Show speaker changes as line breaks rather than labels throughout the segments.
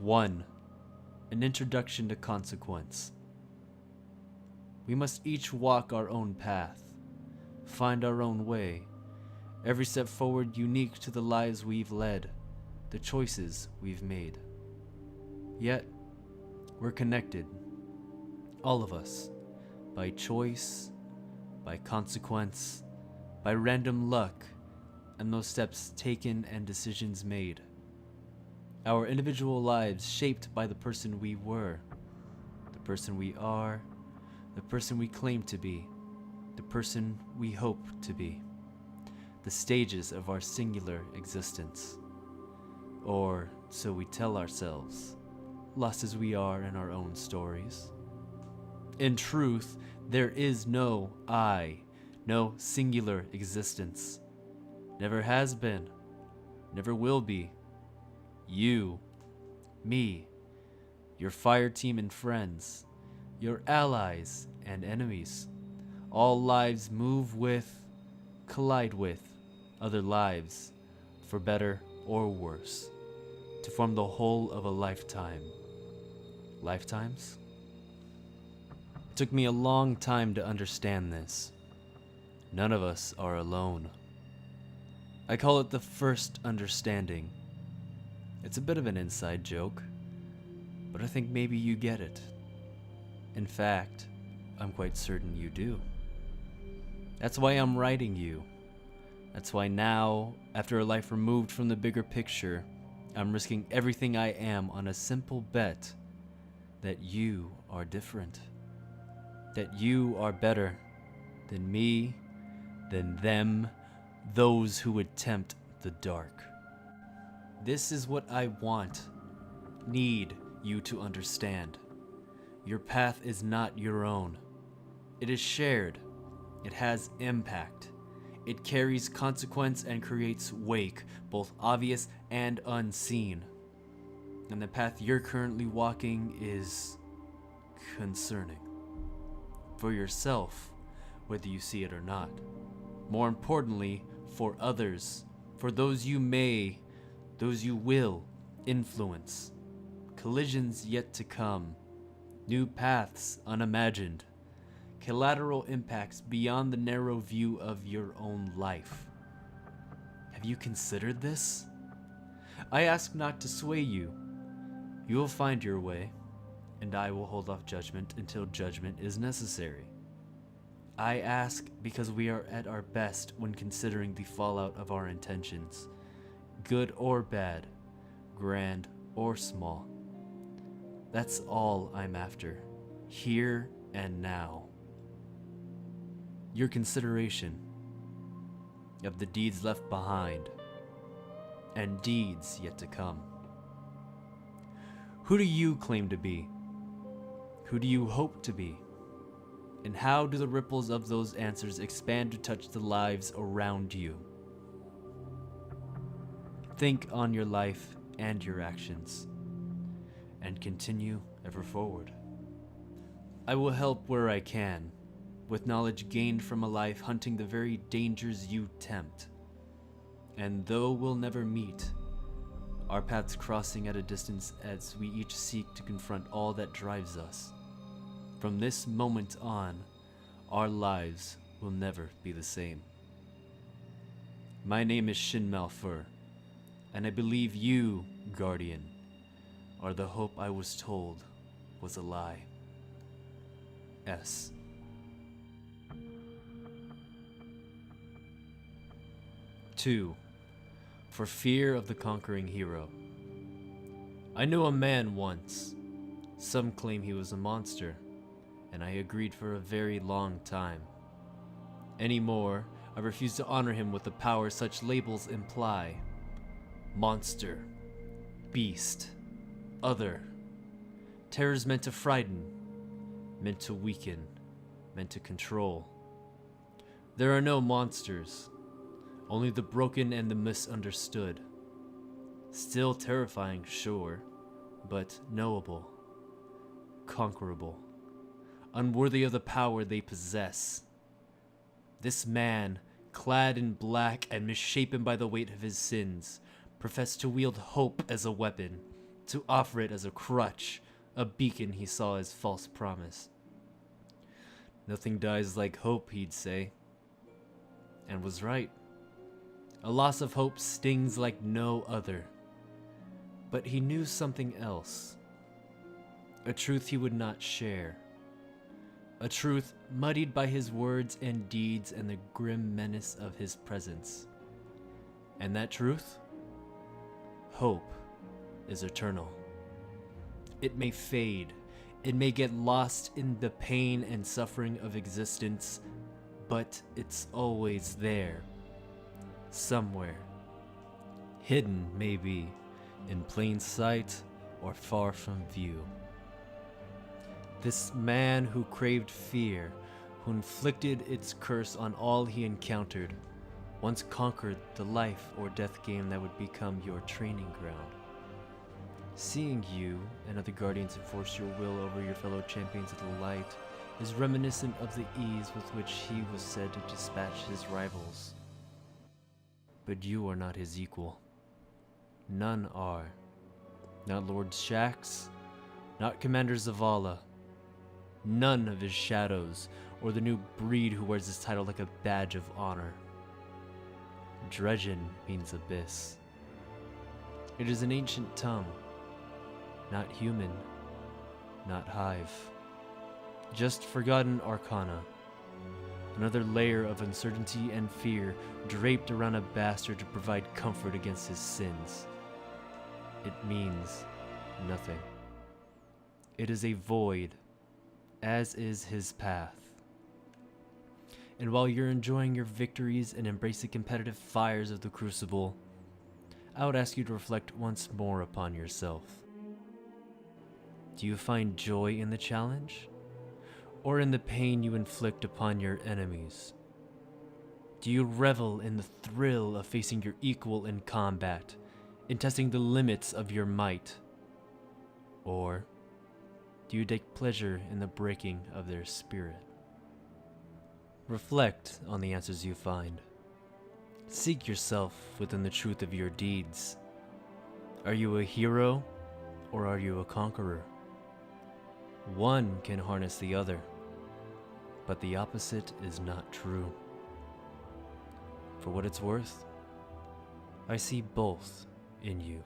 1. An introduction to consequence. We must each walk our own path, find our own way, every step forward unique to the lives we've led, the choices we've made. Yet, we're connected, all of us, by choice, by consequence, by random luck, and those steps taken and decisions made. Our individual lives shaped by the person we were, the person we are, the person we claim to be, the person we hope to be, the stages of our singular existence. Or so we tell ourselves, lost as we are in our own stories. In truth, there is no I, no singular existence. Never has been, never will be. You, me, your fire team and friends, your allies and enemies. All lives move with, collide with other lives, for better or worse, to form the whole of a lifetime. Lifetimes? It took me a long time to understand this. None of us are alone. I call it the first understanding. It's a bit of an inside joke, but I think maybe you get it. In fact, I'm quite certain you do. That's why I'm writing you. That's why now, after a life removed from the bigger picture, I'm risking everything I am on a simple bet that you are different. That you are better than me, than them, those who would tempt the dark. This is what I need you to understand. Your path is not your own. It is shared. It has impact. It carries consequence and creates wake, both obvious and unseen. And the path you're currently walking is concerning. For yourself, whether you see it or not. More importantly, for others, for those you will influence. Collisions yet to come. New paths unimagined. Collateral impacts beyond the narrow view of your own life. Have you considered this? I ask not to sway you. You will find your way, and I will hold off judgment until judgment is necessary. I ask because we are at our best when considering the fallout of our intentions, good or bad, grand or small. That's all I'm after, here and now. Your consideration of the deeds left behind and deeds yet to come. Who do you claim to be? Who do you hope to be? And how do the ripples of those answers expand to touch the lives around you? Think on your life and your actions, and continue ever forward. I will help where I can, with knowledge gained from a life hunting the very dangers you tempt. And though we'll never meet, our paths crossing at a distance as we each seek to confront all that drives us, from this moment on, our lives will never be the same. My name is Shin Malfur, and I believe you, Guardian, are the hope I was told was a lie. S. Two, for fear of the conquering hero. I knew a man once. Some claim he was a monster, and I agreed for a very long time. Anymore, I refuse to honor him with the power such labels imply. Monster, beast, other. Terrors meant to frighten, meant to weaken, meant to control. There are no monsters, only the broken and the misunderstood. Still terrifying, sure, but knowable, conquerable, unworthy of the power they possess. This man, clad in black and misshapen by the weight of his sins, professed to wield hope as a weapon, to offer it as a crutch, a beacon he saw as false promise. Nothing dies like hope, he'd say. And was right. A loss of hope stings like no other. But he knew something else. A truth he would not share. A truth muddied by his words and deeds and the grim menace of his presence. And that truth? Hope is eternal. It may fade. It may get lost in the pain and suffering of existence, but it's always there. Somewhere. Hidden, maybe, in plain sight or far from view. This man who craved fear, who inflicted its curse on all he encountered, once conquered the life or death game that would become your training ground. Seeing you and other guardians enforce your will over your fellow champions of the light is reminiscent of the ease with which he was said to dispatch his rivals. But you are not his equal. None are. Not Lord Shax, not Commander Zavala. None of his shadows, or the new breed who wears his title like a badge of honor. Dredgen means abyss. It is an ancient tongue. Not human, not hive. Just forgotten arcana. Another layer of uncertainty and fear draped around a bastard to provide comfort against his sins. It means nothing. It is a void, as is his path. And while you're enjoying your victories and embrace the competitive fires of the Crucible, I would ask you to reflect once more upon yourself. Do you find joy in the challenge? Or in the pain you inflict upon your enemies? Do you revel in the thrill of facing your equal in combat, in testing the limits of your might? Or do you take pleasure in the breaking of their spirit? Reflect on the answers you find. Seek yourself within the truth of your deeds. Are you a hero, or are you a conqueror? One can harness the other, but the opposite is not true. For what it's worth, I see both in you.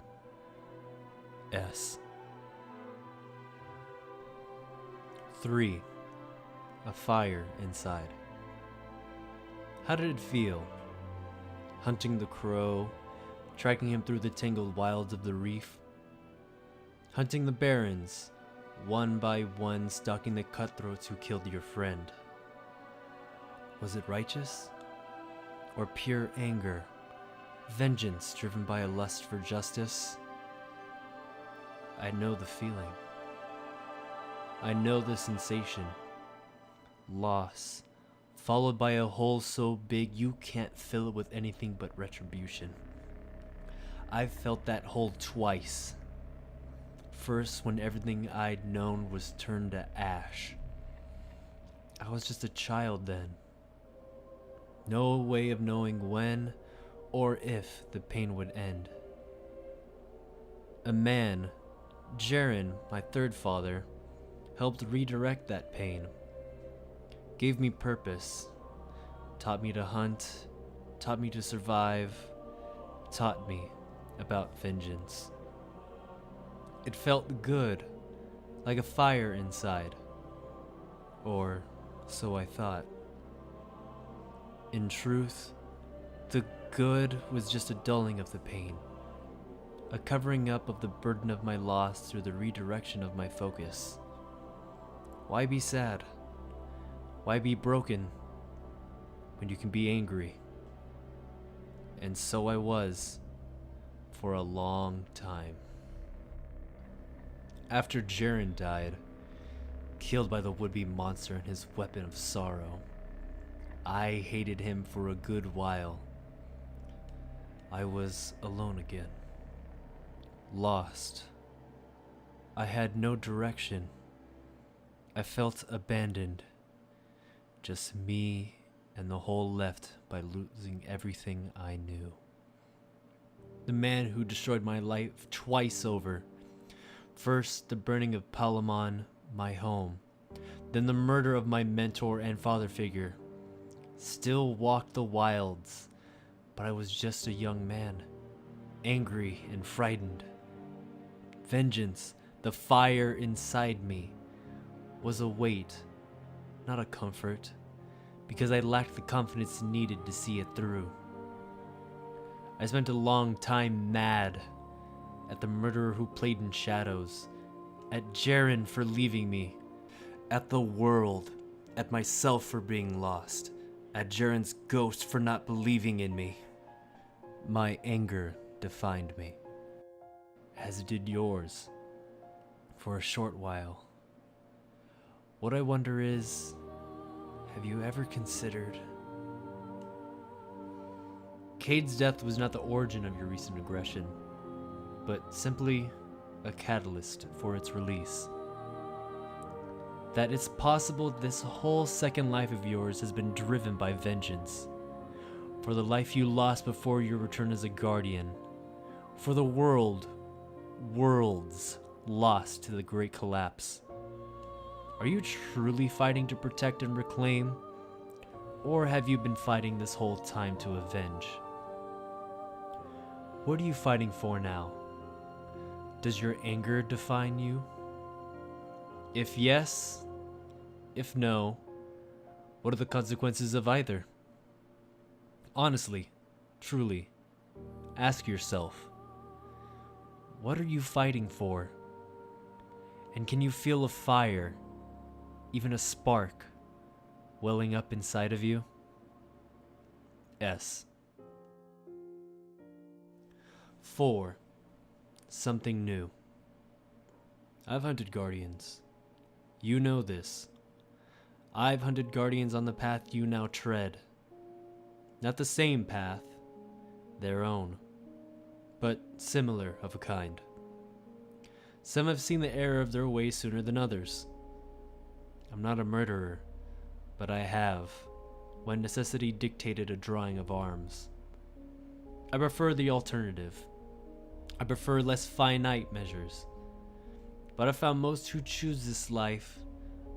S. 3. A fire inside. How did it feel? Hunting the crow, tracking him through the tangled wilds of the reef. Hunting the barons, one by one stalking the cutthroats who killed your friend. Was it righteous? Or pure anger? Vengeance driven by a lust for justice? I know the feeling. I know the sensation. Loss, followed by a hole so big you can't fill it with anything but retribution. I've felt that hole twice. First, when everything I'd known was turned to ash. I was just a child then. No way of knowing when or if the pain would end. A man, Jaren, my third father, helped redirect that pain. Gave me purpose. Taught me to hunt. Taught me to survive. Taught me about vengeance. It felt good, like a fire inside. Or so I thought. In truth, the good was just a dulling of the pain, a covering up of the burden of my loss through the redirection of my focus. Why be sad? Why be broken when you can be angry? And so I was for a long time. After Jaren died, killed by the would-be monster and his weapon of sorrow, I hated him for a good while. I was alone again. Lost. I had no direction. I felt abandoned. Just me and the hole left by losing everything I knew. The man who destroyed my life twice over, First, the burning of Palamon, my home. Then the murder of my mentor and father figure. Still walked the wilds, but I was just a young man, angry and frightened. Vengeance, the fire inside me, was a weight, not a comfort, because I lacked the confidence needed to see it through. I spent a long time mad at the murderer who played in shadows, at Jaren for leaving me, at the world, at myself for being lost, at Jaren's ghost for not believing in me. My anger defined me, as did yours, for a short while. What I wonder is, have you ever considered? Cade's death was not the origin of your recent aggression, but simply a catalyst for its release. That it's possible this whole second life of yours has been driven by vengeance, for the life you lost before your return as a guardian, for the worlds lost to the Great Collapse. Are you truly fighting to protect and reclaim, or have you been fighting this whole time to avenge? What are you fighting for now? Does your anger define you? If yes, if no, what are the consequences of either? Honestly, truly, ask yourself, what are you fighting for? And can you feel a fire, even a spark, welling up inside of you? S. 4. Something new. I've hunted guardians. You know this. I've hunted guardians on the path you now tread. Not the same path, their own, but similar of a kind. Some have seen the error of their ways sooner than others. I'm not a murderer, but I have, when necessity dictated a drawing of arms. I prefer the alternative. I prefer less finite measures. But I found most who choose this life,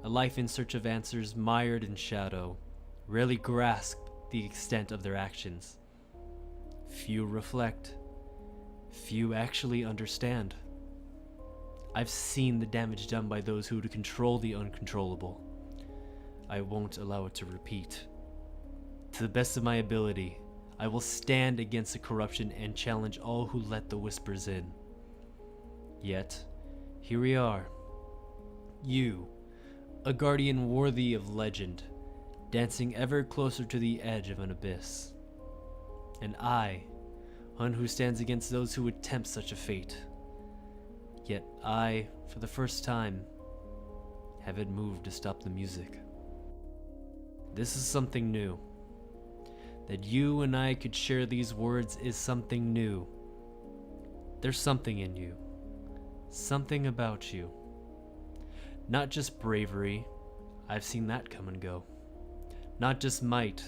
a life in search of answers mired in shadow, rarely grasp the extent of their actions. Few reflect. Few actually understand. I've seen the damage done by those who control the uncontrollable. I won't allow it to repeat. To the best of my ability, I will stand against the corruption and challenge all who let the whispers in. Yet, here we are. You, a guardian worthy of legend, dancing ever closer to the edge of an abyss. And I, one who stands against those who attempt such a fate. Yet I, for the first time, haven't moved to stop the music. This is something new. That you and I could share these words is something new. There's something in you. Something about you. Not just bravery. I've seen that come and go. Not just might.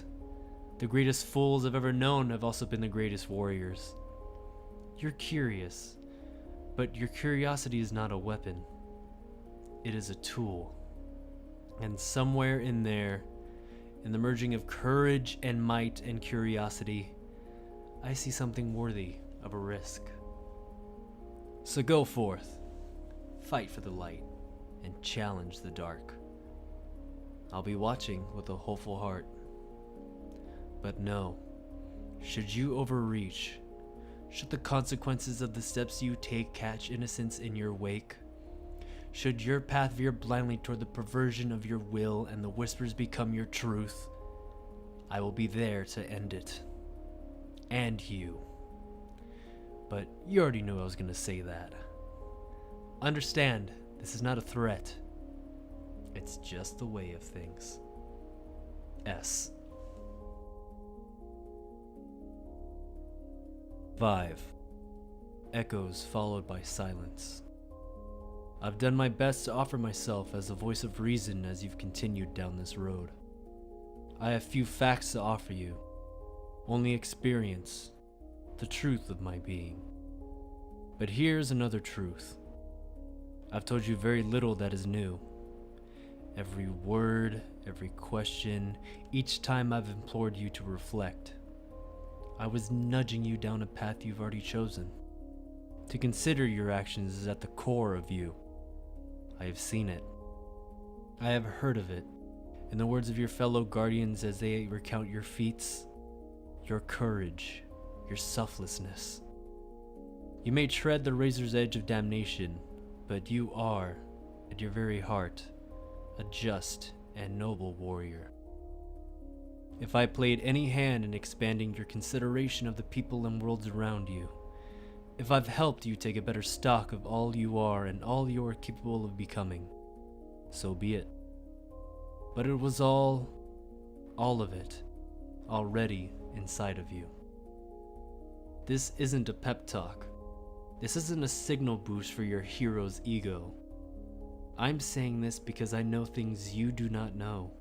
The greatest fools I've ever known have also been the greatest warriors. You're curious, but your curiosity is not a weapon. It is a tool. And somewhere in there, in the merging of courage and might and curiosity, I see something worthy of a risk. So go forth, fight for the light, and challenge the dark. I'll be watching with a hopeful heart. But no, should you overreach, should the consequences of the steps you take catch innocence in your wake, should your path veer blindly toward the perversion of your will and the whispers become your truth, I will be there to end it. And you. But you already knew I was going to say that. Understand, this is not a threat. It's just the way of things. S. 5. Echoes followed by silence. I've done my best to offer myself as a voice of reason as you've continued down this road. I have few facts to offer you, only experience, the truth of my being. But here's another truth. I've told you very little that is new. Every word, every question, each time I've implored you to reflect, I was nudging you down a path you've already chosen. To consider your actions is at the core of you. I have seen it. I have heard of it. In the words of your fellow guardians as they recount your feats, your courage, your selflessness. You may tread the razor's edge of damnation, but you are, at your very heart, a just and noble warrior. If I played any hand in expanding your consideration of the people and worlds around you, if I've helped you take a better stock of all you are and all you are capable of becoming, so be it. But it was all of it, already inside of you. This isn't a pep talk. This isn't a signal boost for your hero's ego. I'm saying this because I know things you do not know,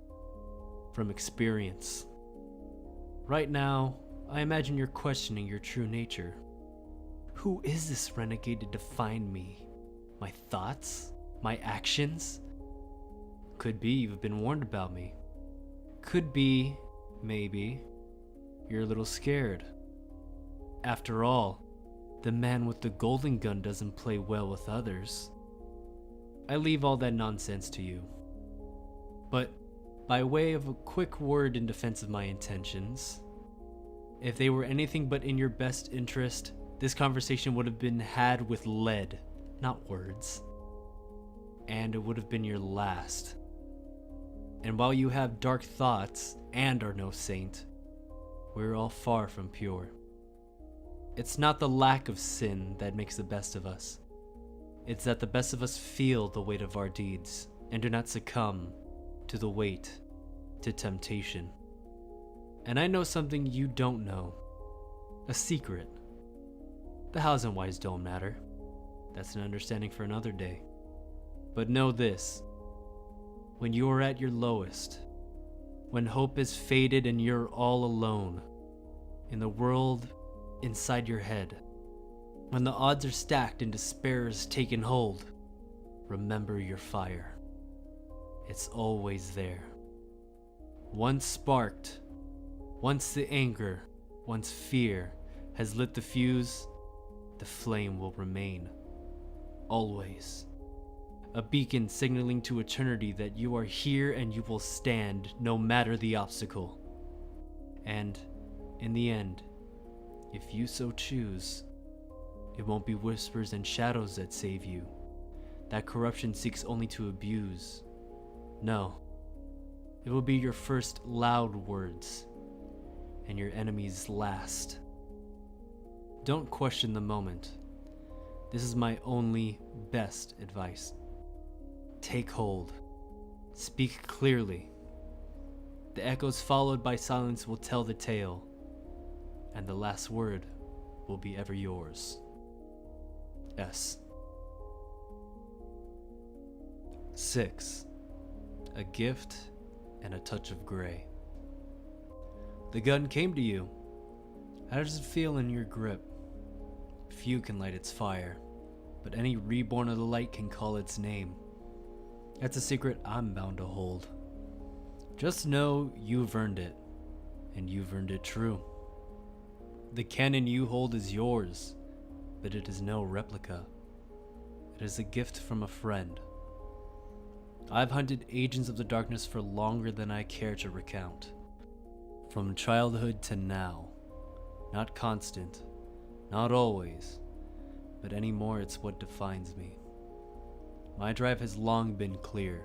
from experience. Right now, I imagine you're questioning your true nature. Who is this renegade to define me? My thoughts? My actions? Could be you've been warned about me. Could be, maybe, you're a little scared. After all, the man with the golden gun doesn't play well with others. I leave all that nonsense to you. But by way of a quick word in defense of my intentions, if they were anything but in your best interest, this conversation would have been had with lead, not words. And it would have been your last. And while you have dark thoughts and are no saint, we're all far from pure. It's not the lack of sin that makes the best of us. It's that the best of us feel the weight of our deeds and do not succumb to the weight, to temptation. And I know something you don't know. A secret. The hows and whys don't matter. That's an understanding for another day. But know this. When you are at your lowest, when hope is faded and you're all alone, in the world inside your head, when the odds are stacked and despair has taken hold, remember your fire. It's always there. Once sparked, once the anger, once fear has lit the fuse, the flame will remain. Always. A beacon signaling to eternity that you are here and you will stand no matter the obstacle. And, in the end, if you so choose, it won't be whispers and shadows that save you, that corruption seeks only to abuse. No, it will be your first loud words, and your enemy's last. Don't question the moment. This is my only best advice. Take hold. Speak clearly. The echoes followed by silence will tell the tale, and the last word will be ever yours. S. 6. A gift and a touch of gray. The gun came to you. How does it feel in your grip? Few can light its fire, but any reborn of the light can call its name. That's a secret I'm bound to hold. Just know you've earned it, and you've earned it true. The cannon you hold is yours, but it is no replica. It is a gift from a friend. I've hunted agents of the darkness for longer than I care to recount. From childhood to now. Not constant, not always, but anymore it's what defines me. My drive has long been clear.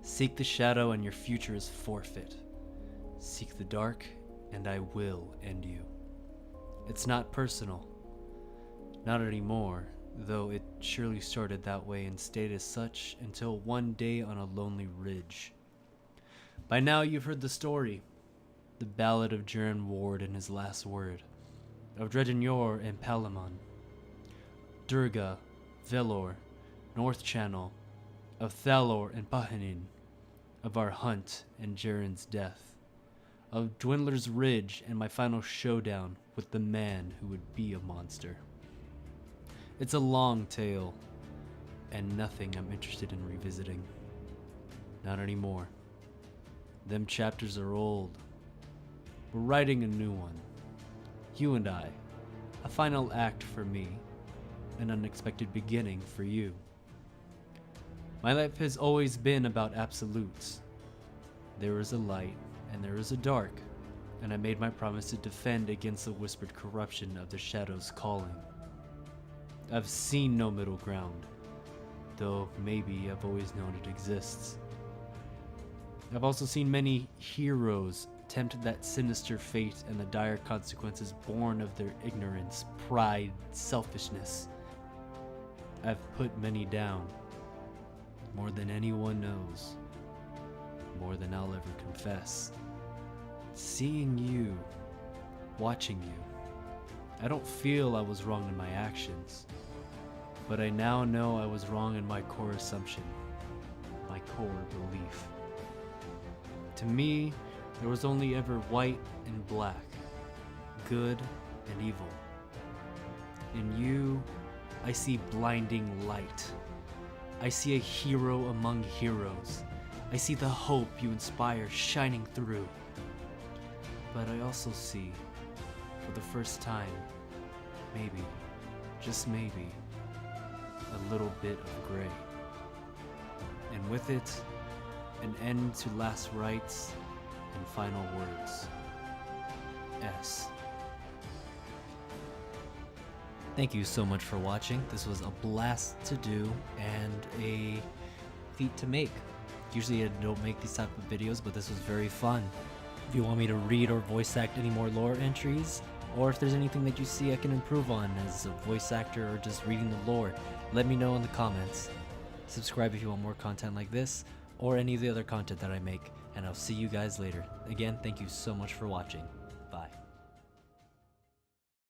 Seek the shadow and your future is forfeit. Seek the dark and I will end you. It's not personal. Not anymore, though it surely started that way and stayed as such until one day on a lonely ridge. By now you've heard the story. The ballad of Jaren Ward and his last word. Of Dredanyor and Palamon. Durga, Velor, North Channel, of Thalor and Pahanin, of our hunt and Jaren's death, of Dwindler's Ridge and my final showdown with the man who would be a monster. It's a long tale, and nothing I'm interested in revisiting. Not anymore. Them chapters are old. We're writing a new one. You and I. A final act for me. An unexpected beginning for you. My life has always been about absolutes. There is a light and there is a dark, and I made my promise to defend against the whispered corruption of the shadows calling. I've seen no middle ground, though maybe I've always known it exists. I've also seen many heroes tempt that sinister fate and the dire consequences born of their ignorance, pride, selfishness. I've put many down, more than anyone knows, more than I'll ever confess. Seeing you, watching you, I don't feel I was wrong in my actions, but I now know I was wrong in my core assumption, my core belief. To me, there was only ever white and black, good and evil. In you, I see blinding light. I see a hero among heroes. I see the hope you inspire shining through. But I also see, for the first time, maybe, just maybe, a little bit of gray. And with it, an end to last rites and final words. S. Thank you so much for watching. This was a blast to do and a feat to make. Usually I don't make these type of videos, but this was very fun. If you want me to read or voice act any more lore entries, or if there's anything that you see I can improve on as a voice actor or just reading the lore, let me know in the comments. Subscribe if you want more content like this, or any of the other content that I make, and I'll see you guys later. Again, thank you so much for watching.